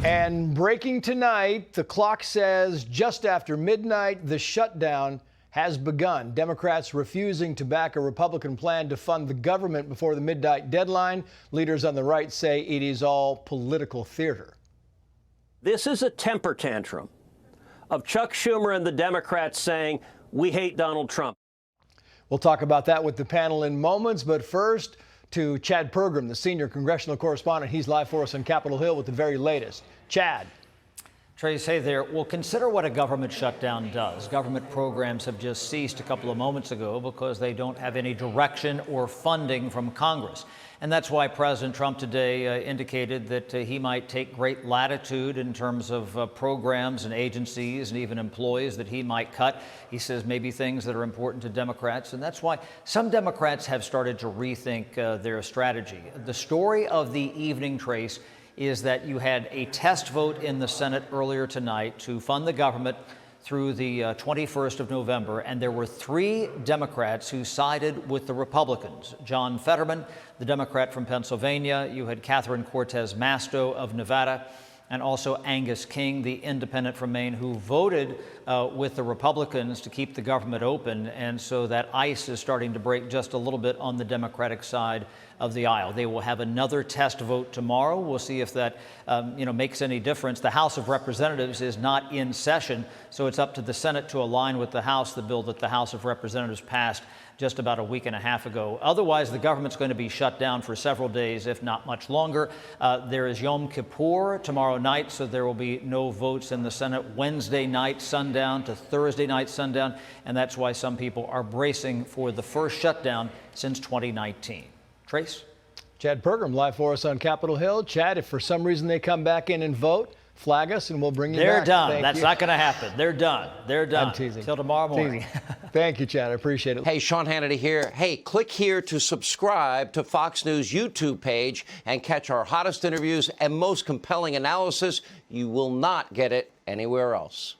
And breaking tonight, the clock says just after midnight, the shutdown has begun. Democrats refusing to back a Republican plan to fund the government before the midnight deadline. Leaders on the right say it is all political theater. This is a temper tantrum of Chuck Schumer and the Democrats saying, we hate Donald Trump. We'll talk about that with the panel in moments, but first to Chad Pergram, the senior congressional correspondent. He's live for us on Capitol Hill with the very latest. Chad. Trace, hey there. Well, consider what a government shutdown does. Government programs have just ceased a couple of moments ago because they don't have any direction or funding from Congress. And that's why President Trump today indicated that he might take great latitude in terms of programs and agencies and even employees that he might cut. He says maybe things that are important to Democrats. And that's why some Democrats have started to rethink their strategy. The story of the evening, Trace, is that you had a test vote in the Senate earlier tonight to fund the government through the 21st of November, and there were 3 Democrats who sided with the Republicans. John Fetterman, the Democrat from Pennsylvania. You had Catherine Cortez Masto of Nevada, and also Angus King, the independent from Maine, who voted with the Republicans to keep the government open. And so that ice is starting to break just a little bit on the Democratic side of the aisle. They will have another test vote tomorrow. We'll see if that makes any difference. The House of Representatives is not in session, so it's up to the Senate to align with the House, the bill that the House of Representatives passed just about a week and a half ago. Otherwise, the government's going to be shut down for several days, if not much longer. There is Yom Kippur tomorrow night, so there will be no votes in the Senate Wednesday night sundown to Thursday night sundown, and that's why some people are bracing for the first shutdown since 2019. Trace? Chad Pergram live for us on Capitol Hill. Chad, if for some reason they come back in and vote, flag us and we'll bring you back. They're done. That's not going to happen. They're done. They're done. I'm teasing. Till tomorrow morning. Thank you, Chad. I appreciate it. Hey, Sean Hannity here. Hey, click here to subscribe to Fox News YouTube page and catch our hottest interviews and most compelling analysis. You will not get it anywhere else.